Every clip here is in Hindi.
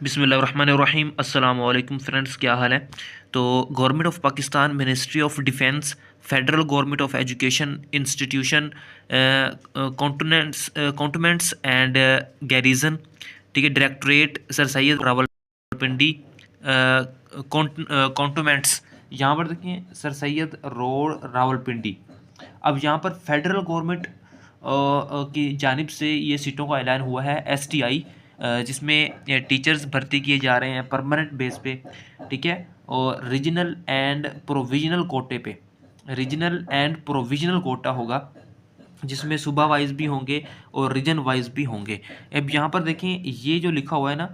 बिस्मिल्लाहिर्रहमानिर्रहीम अस्सलाम वालेकुम फ्रेंड्स, क्या हाल है। तो government of Pakistan, ministry of defence, federal government of education institution, cantonments and garrison, ठीक है, directorate sir Syed Rawalpindi, cantonments, यहाँ पर देखें सर सैयद रोड रावलपिंडी। अब यहाँ पर फेडरल गवर्नमेंट की जानिब से ये सीटों का ऐलान हुआ है, एसटीआई, जिसमें टीचर्स भर्ती किए जा रहे हैं परमानेंट बेस पे, ठीक है, और रीजनल एंड प्रोविजनल कोटे पे। रीजनल एंड प्रोविजनल कोटा होगा जिसमें सूबा वाइज भी होंगे और रीजन वाइज भी होंगे। अब यहाँ पर देखें ये जो लिखा हुआ है ना,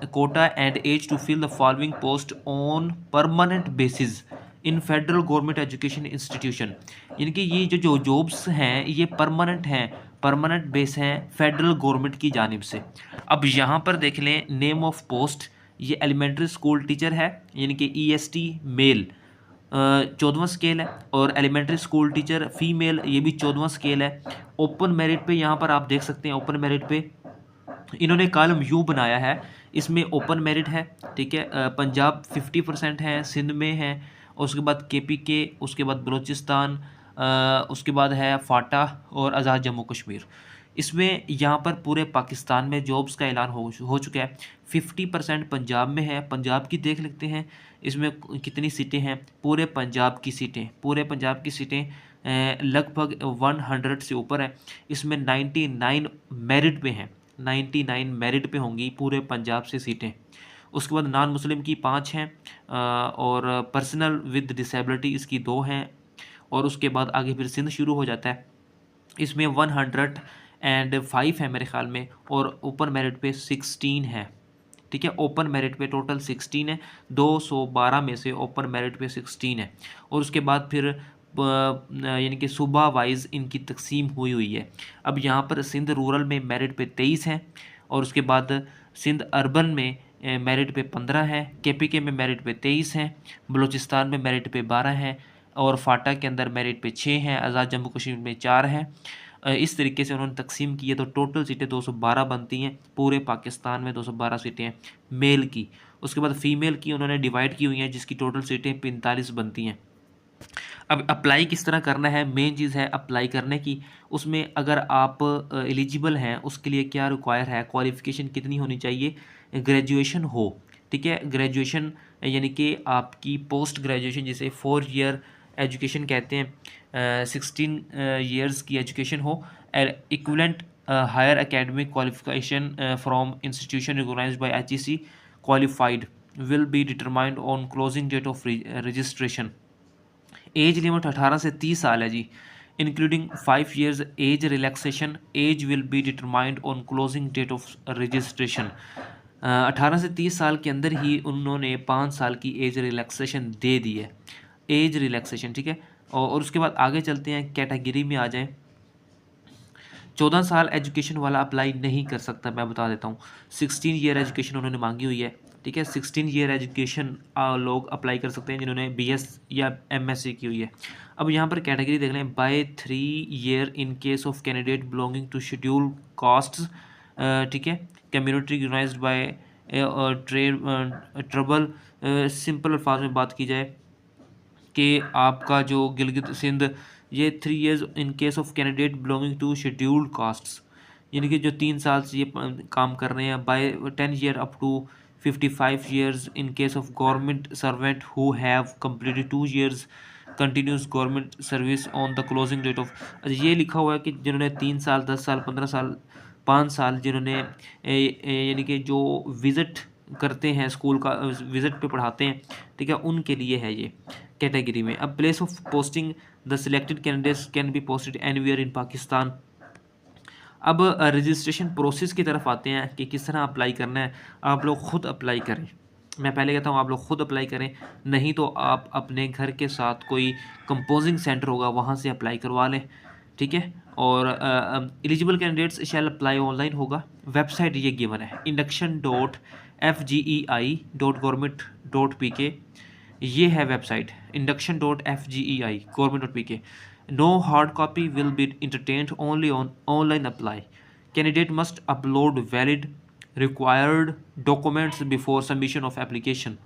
quota and as to fill the following post on permanent basis in federal government education institution, यानी कि ये जो जॉब्स हैं ये परमानेंट हैं, परमानेंट बेस हैं फेडरल गवर्नमेंट की जानिब से। अब यहाँ पर देख लें नेम ऑफ पोस्ट, ये एलिमेंट्री स्कूल टीचर है, यानी कि ईएसटी मेल 14वां स्केल है, और एलिमेंट्री स्कूल टीचर फीमेल ये भी 14वां स्केल है। ओपन मेरिट पे यहाँ पर आप देख सकते हैं, ओपन मेरिट पे इन्होंने कॉलम यू बनाया है, इसमें ओपन मेरिट है, ठीक है। पंजाब 50% है, सिंध में है, उसके बाद केपीके, उसके बाद बलूचिस्तान, उसके बाद है फाटा और आज़ाद जम्मू कश्मीर। इसमें यहाँ पर पूरे पाकिस्तान में जॉब्स का ऐलान हो चुका है। 50% पंजाब में है, पंजाब की देख लेते हैं इसमें कितनी सीटें हैं। पूरे पंजाब की सीटें, पूरे पंजाब की सीटें लगभग 100 से ऊपर है। इसमें 99 मेरिट पे हैं, 99 मेरिट पे होंगी पूरे पंजाब से सीटें। उसके बाद नॉन मुस्लिम की 5 हैं, और पर्सनल विद डिसेबिलिटी इसकी 2 हैं, और उसके बाद आगे फिर सिंध शुरू हो जाता है। इसमें 105 है मेरे ख्याल में, और ओपन मेरिट पे 16 है, ठीक है। ओपन मेरिट पे टोटल 16 है, 212 में से ओपन मेरिट पे 16 है। और उसके बाद फिर यानी कि सूबा वाइज इनकी तकसीम हुई है। अब यहाँ पर सिंध रूरल में मेरिट पे 23 है, और उसके बाद सिंध अर्बन में मेरिट पे 15 है, केपीके में मेरिट पे 23 हैं, बलूचिस्तान में मेरिट पे 12 हैं, और फाटा के अंदर मेरिट पे 6 हैं, आज़ाद जम्मू कश्मीर में 4 हैं। इस तरीके से उन्होंने तकसीम की है, तो टोटल सीटें 212 बनती हैं पूरे पाकिस्तान में, 212 सीटें हैं मेल की। उसके बाद फ़ीमेल की उन्होंने डिवाइड की हुई हैं, जिसकी टोटल सीटें 45 बनती हैं। अब अप्लाई किस तरह करना है, मेन चीज़ है अप्लाई करने की। उसमें अगर आप एलिजिबल हैं, उसके लिए क्या रिक्वायर है, क्वालिफ़िकेशन कितनी होनी चाहिए, ग्रेजुएशन हो, ठीक है। ग्रेजुएशन यानी कि आपकी पोस्ट ग्रेजुएशन, जिसे 4 ईयर एजुकेशन कहते हैं, 16 ईयर्स की एजुकेशन हो, equivalent higher academic qualification from institution recognised by HEC qualified will be determined on closing date of registration. Age limit 18 से 30 साल है जी, including 5 years age relaxation. Age will be determined on closing date of registration. 18 से 30 साल के अंदर ही उन्होंने 5 साल की एज रिलैक्सेशन दे दी है, एज रिलैक्सेशन, ठीक है। और उसके बाद आगे चलते हैं, कैटेगरी में आ जाएं। 14 साल एजुकेशन वाला अप्लाई नहीं कर सकता, मैं बता देता हूँ। 16 ईयर एजुकेशन उन्होंने मांगी हुई है, ठीक है। 16 ईयर एजुकेशन लोग अप्लाई कर सकते हैं जिन्होंने BS या MSc की हुई है। अब यहाँ पर कैटेगरी देख लें, by 3 year in case of candidate belonging to schedule castes, ठीक है, community recognised by tribal. Simple अल्फाज में बात की जाए कि आपका जो गिलगित सिंध, ये 3 years in case of candidate belonging to scheduled castes, यानी कि जो 3 साल से ये काम कर रहे हैं। By 10 year up to 55 years in case of government servant who have completed 2 years continuous government service on the closing date of. ये लिखा हुआ है कि जिन्होंने 3 साल, 10 साल, 15 साल, 5 साल, जिन्होंने यानी कि जो विज़िट करते हैं स्कूल का, विज़िट पे पढ़ाते हैं, ठीक है, उनके लिए है ये कैटेगरी में। अब place of posting, the selected candidates can be posted anywhere in Pakistan. अब रजिस्ट्रेशन प्रोसेस की तरफ आते हैं कि किस तरह अप्लाई करना है। आप लोग खुद अप्लाई करें, मैं पहले कहता हूँ आप लोग खुद अप्लाई करें, नहीं तो आप अपने घर के साथ कोई कंपोजिंग सेंटर होगा वहाँ से अप्लाई करवा लें, ठीक है। और eligible candidates shall apply online होगा। वेबसाइट ये गिवन है, induction.fgei.government.pk, ये है website, induction.fgei government.pk। No hard copy will be entertained only on online apply. Candidate must upload valid required documents before submission of application.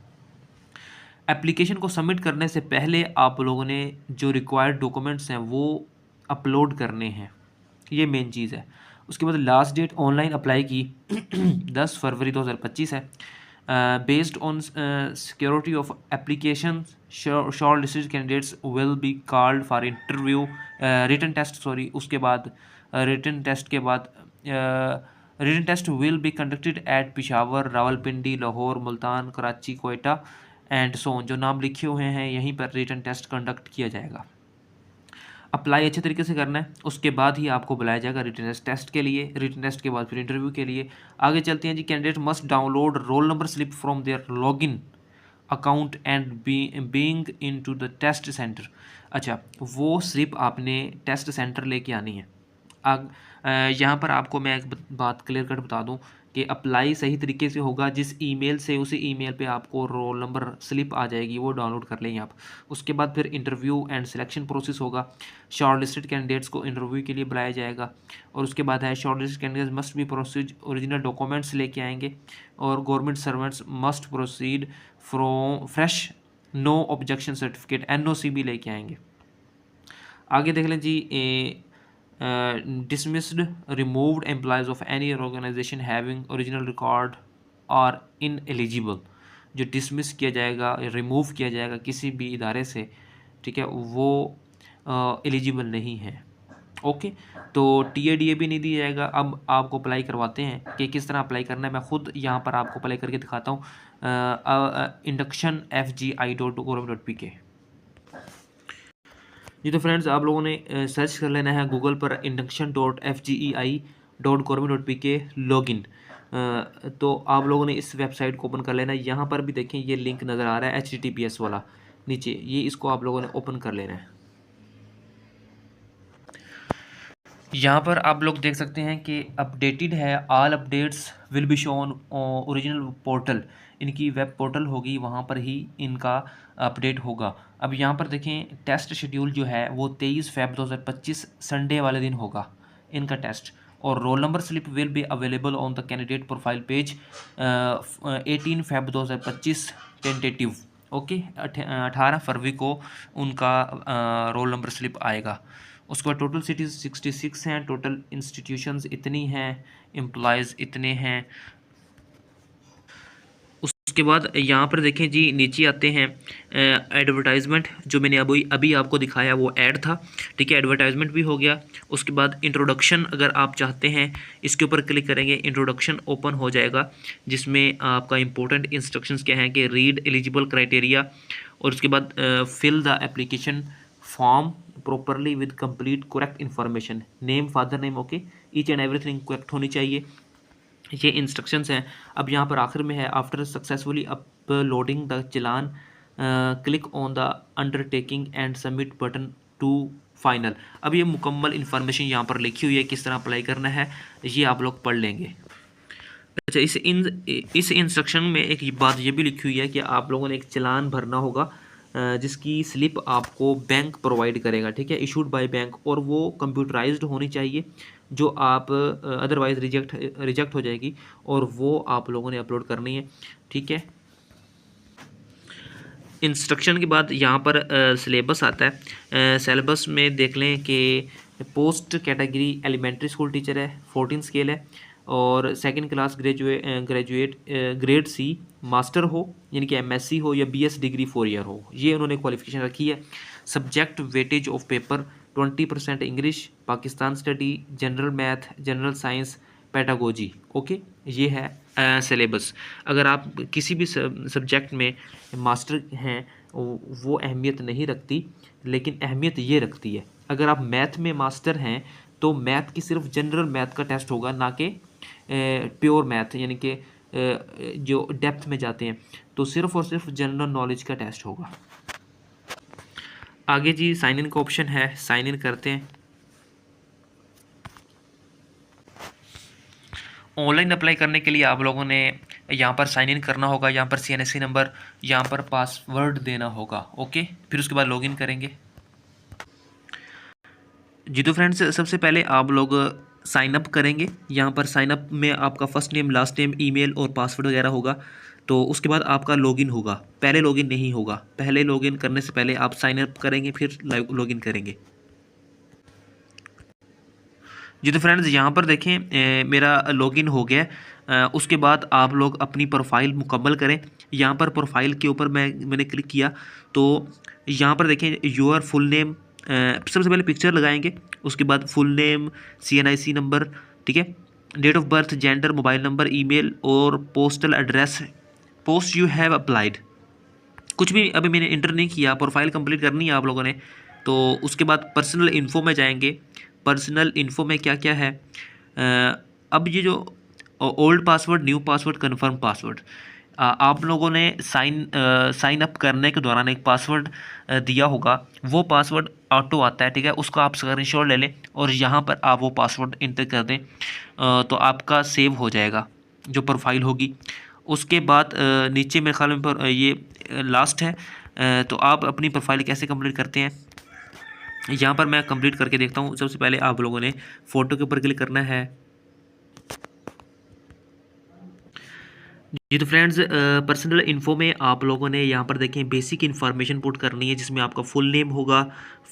Application को सबमिट करने से पहले आप लोगों ने जो रिक्वायर्ड डॉक्यूमेंट्स हैं वो अपलोड करने हैं, ये मेन चीज़ है। उसके बाद लास्ट डेट ऑनलाइन अप्लाई की 10 फरवरी 2025 है। Based on scrutiny of application short listed candidates will be called for interview written test, sorry उसके बाद रिटन टेस्ट के बाद written test will be conducted at Peshawar, Rawalpindi, Lahore, Multan, Karachi, Quetta and so जो नाम लिखे हुए हैं यहीं पर रिटन टेस्ट कंडक्ट किया जाएगा। अप्लाई अच्छे तरीके से करना है, उसके बाद ही आपको बुलाया जाएगा रिटन टेस्ट के लिए, रिटन टेस्ट के बाद फिर इंटरव्यू के लिए। आगे चलते हैं जी। Candidate must download roll number slip from their login account and being into the test centre. अच्छा, वो स्लिप आपने टेस्ट सेंटर लेके आनी है। यहाँ पर आपको मैं एक बात क्लियर कट बता दूँ कि अप्लाई सही तरीके से होगा। जिस ईमेल से उसी ईमेल पे आपको रोल नंबर स्लिप आ जाएगी, वो डाउनलोड कर लेंगे आप। उसके बाद फिर इंटरव्यू एंड सिलेक्शन प्रोसेस होगा। शॉर्ट लिस्टेड कैंडिडेट्स को इंटरव्यू के लिए बुलाया जाएगा। और उसके बाद है शॉर्ट लिस्टेड कैंडिडेट्स मस्ट भी प्रोसीड ओरिजिनल डॉक्यूमेंट्स लेके आएंगे। और government servants must proceed from fresh no objection certificate NOC भी लेके आएंगे। आगे देख लें जी। dismissed, removed employees of any organization having original record are ineligible। जो डिसमिस किया जाएगा, रिमूव किया जाएगा किसी भी इदारे से, ठीक है, वो एलिजिबल नहीं है। ओके, तो TADA भी नहीं दिया जाएगा। अब आपको अप्लाई करवाते हैं कि किस तरह अप्लाई करना है। मैं खुद यहाँ पर आपको अप्लाई करके दिखाता हूँ। inductionfgi.gov.pk। जी तो फ्रेंड्स, आप लोगों ने सर्च कर लेना है गूगल पर induction.fgei.government.pk लॉगिन। तो आप लोगों ने इस वेबसाइट को ओपन कर लेना है। यहाँ पर भी देखें ये लिंक नज़र आ रहा है HTTPS वाला नीचे, ये इसको आप लोगों ने ओपन कर लेना है। यहाँ पर आप लोग देख सकते हैं कि अपडेटेड है। All updates will be shown original portal, इनकी वेब पोर्टल होगी, वहाँ पर ही इनका अपडेट होगा। अब यहाँ पर देखें टेस्ट शेड्यूल जो है वो 23 फ़रवरी 2025 संडे वाले दिन होगा इनका टेस्ट। और role number slip will be available on the candidate profile page 18 February 2025 tentative. Okay, 18 फरवरी को उनका रोल नंबर स्लिप आएगा। उसके बाद टोटल सिटीज़ 66 हैं, टोटल इंस्टीट्यूशंस इतनी हैं, एम्प्लॉयज़ इतने हैं। उसके बाद यहाँ पर देखें जी, नीचे आते हैं एडवर्टाइजमेंट, जो मैंने अभी आपको दिखाया वो ऐड था, ठीक है, एडवर्टाइजमेंट भी हो गया। उसके बाद इंट्रोडक्शन, अगर आप चाहते हैं इसके ऊपर क्लिक करेंगे, इंट्रोडक्शन ओपन हो जाएगा, जिसमें आपका इंपॉर्टेंट इंस्ट्रक्शंस क्या हैं कि रीड एलिजिबल क्राइटेरिया, और उसके बाद fill the application form properly with complete correct information, name, father name, okay, each and everything correct होनी चाहिए। ये इंस्ट्रक्शंस हैं। अब यहाँ पर आखिर में है, after successfully uploading the challan click on the undertaking and submit button to final. अब ये मुकम्मल इन्फॉर्मेशन यहाँ पर लिखी हुई है, किस तरह अप्लाई करना है ये आप लोग पढ़ लेंगे। अच्छा, इस इंस्ट्रक्शन में एक बात ये भी लिखी हुई है कि आप लोगों ने एक चलान भरना होगा, जिसकी स्लिप आपको बैंक प्रोवाइड करेगा, ठीक है, इशूड बाय बैंक, और वो कंप्यूटराइज्ड होनी चाहिए, जो आप अदरवाइज़ रिजेक्ट हो जाएगी, और वो आप लोगों ने अपलोड करनी है, ठीक है। इंस्ट्रक्शन के बाद यहाँ पर सिलेबस आता है। सिलेबस में देख लें कि post category elementary school teacher है, 14 स्केल है, और second class graduate grade C master हो, यानी कि MSc हो या BS डिग्री 4 ईयर हो, ये उन्होंने क्वालिफिकेशन रखी है। Subject weightage of paper 20% English, Pakistan study, general math, general science, pedagogy, okay, ये है सिलेबस। अगर आप किसी भी सब्जेक्ट में मास्टर हैं वो अहमियत नहीं रखती, लेकिन अहमियत ये रखती है, अगर आप मैथ में मास्टर हैं तो मैथ की सिर्फ जनरल मैथ का टेस्ट होगा, ना कि प्योर मैथ, यानी कि जो डेप्थ में जाते हैं, तो सिर्फ और सिर्फ जनरल नॉलेज का टेस्ट होगा। आगे जी साइन इन का ऑप्शन है, साइन इन करते हैं। ऑनलाइन अप्लाई करने के लिए आप लोगों ने यहाँ पर साइन इन करना होगा, यहाँ पर CNSC नंबर, यहाँ पर पासवर्ड देना होगा, ओके, फिर उसके बाद लॉगिन करेंगे। जी तो फ्रेंड्स, सबसे पहले आप लोग साइन अप करेंगे। यहाँ पर साइन अप में आपका first name, last name, email और पासवर्ड वगैरह होगा। तो उसके बाद आपका लॉगिन होगा, पहले लॉगिन नहीं होगा। पहले लॉगिन करने से पहले आप साइन अप करेंगे, फिर लॉगिन करेंगे। जी तो फ्रेंड्स यहाँ पर देखें मेरा लॉगिन हो गया। उसके बाद आप लोग अपनी प्रोफाइल मुकम्मल करें। यहाँ पर प्रोफाइल के ऊपर मैंने क्लिक किया तो यहाँ पर देखें योर फुल नेम, सबसे पहले पिक्चर लगाएंगे। उसके बाद फुल नेम, CNIC नंबर, ठीक है, date of birth, gender, mobile number, email और postal address, post you have applied. कुछ भी अभी मैंने इंटर नहीं किया, प्रोफाइल कंप्लीट करनी है आप लोगों ने। तो उसके बाद पर्सनल इन्फो में जाएंगे। पर्सनल इन्फो में क्या क्या है, अब ये जो old password, new password, confirm password, आप लोगों ने साइन अप करने के दौरान एक पासवर्ड दिया होगा, वो पासवर्ड ऑटो आता है, ठीक है, उसका आप स्क्रीनशॉट ले लें और यहाँ पर आप वो पासवर्ड इंटर कर दें, तो आपका सेव हो जाएगा जो प्रोफाइल होगी। उसके बाद नीचे मेरे ख्याल में ये लास्ट है। तो आप अपनी प्रोफाइल कैसे कंप्लीट करते हैं, यहाँ पर मैं कंप्लीट करके देखता हूँ। सबसे पहले आप लोगों ने फ़ोटो के ऊपर क्लिक करना है। जी तो फ्रेंड्स पर्सनल इन्फो में आप लोगों ने यहाँ पर देखें बेसिक इन्फॉर्मेशन पुट करनी है, जिसमें आपका फुल नेम होगा,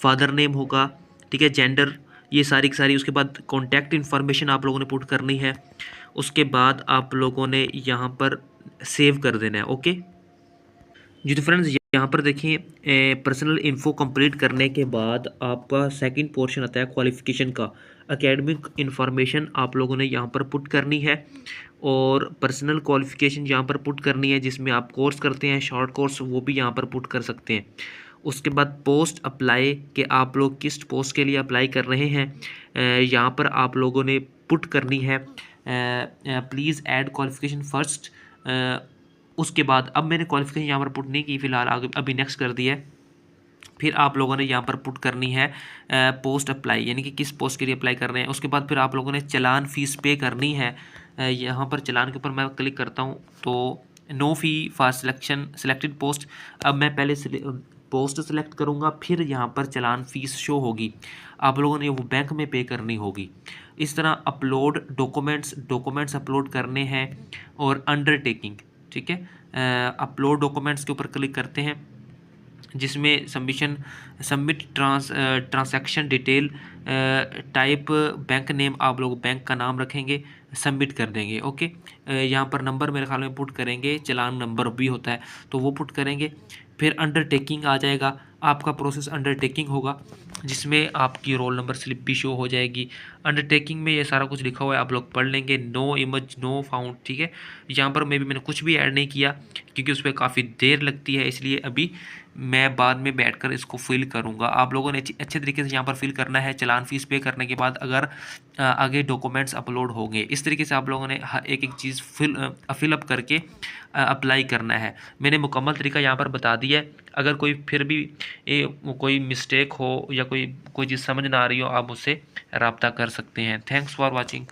फादर नेम होगा, ठीक है, जेंडर, ये सारी की सारी। उसके बाद कॉन्टैक्ट इन्फॉर्मेशन आप लोगों ने पुट करनी है। उसके बाद आप लोगों ने यहाँ पर सेव कर देना है। ओके जी तो फ्रेंड्स यहाँ पर देखें पर्सनल इन्फो कंप्लीट करने के बाद आपका सेकंड पोर्शन आता है क्वालिफ़िकेशन का। एकेडमिक इन्फॉर्मेशन आप लोगों ने यहाँ पर पुट करनी है और पर्सनल क्वालिफ़िकेशन यहाँ पर पुट करनी है, जिसमें आप कोर्स करते हैं, शॉर्ट कोर्स, वो भी यहाँ पर पुट कर सकते हैं। उसके बाद पोस्ट अप्लाई के आप लोग किस पोस्ट के लिए अप्लाई कर रहे हैं, यहाँ पर आप लोगों ने पुट करनी है प्लीज़ ऐड क्वालिफ़िकेशन फर्स्ट। उसके बाद अब मैंने क्वालिफिकेशन यहाँ पर पुट नहीं की फ़िलहाल, आगे अभी नेक्स्ट कर दिया है। फिर आप लोगों ने यहाँ पर पुट करनी है पोस्ट अप्लाई, यानी कि किस पोस्ट के लिए अप्लाई कर रहे हैं। उसके बाद फिर आप लोगों ने चलान फ़ीस पे करनी है। यहाँ पर चलान के ऊपर मैं क्लिक करता हूँ तो no fee for selected post. अब मैं पहले पोस्ट सेलेक्ट करूँगा, फिर यहाँ पर चलान फ़ीस शो होगी, आप लोगों ने वो बैंक में पे करनी होगी। इस तरह अपलोड डॉक्यूमेंट्स अपलोड करने हैं और अंडरटेकिंग, ठीक है, अपलोड डॉक्यूमेंट्स के ऊपर क्लिक करते हैं, जिसमें submit transaction detail, type bank name, आप लोग बैंक का नाम रखेंगे, सबमिट कर देंगे। ओके यहाँ पर नंबर मेरे ख्याल में पुट करेंगे, चलान नंबर भी होता है तो वो पुट करेंगे। फिर अंडरटेकिंग आ जाएगा, आपका प्रोसेस अंडरटेकिंग होगा, जिसमें आपकी रोल नंबर स्लिप भी शो हो जाएगी। अंडरटेकिंग में ये सारा कुछ लिखा हुआ है, आप लोग पढ़ लेंगे। नो इमेज नो फाउंड, ठीक है, यहाँ पर मैंने कुछ भी ऐड नहीं किया क्योंकि उस पर काफ़ी देर लगती है, इसलिए अभी मैं बाद में बैठकर इसको फिल करूँगा। आप लोगों ने अच्छे तरीके से यहाँ पर फिल करना है। चलान फ़ीस पे करने के बाद अगर आगे डॉक्यूमेंट्स अपलोड होंगे, इस तरीके से आप लोगों ने एक एक चीज़ फिलअप करके अप्लाई करना है। मैंने मुकम्मल तरीका यहाँ पर बता दिया है। अगर कोई फिर भी कोई मिस्टेक हो या कोई चीज़ समझ ना आ रही हो, आप मुझसे रब्ता कर सकते हैं। Thanks for watching.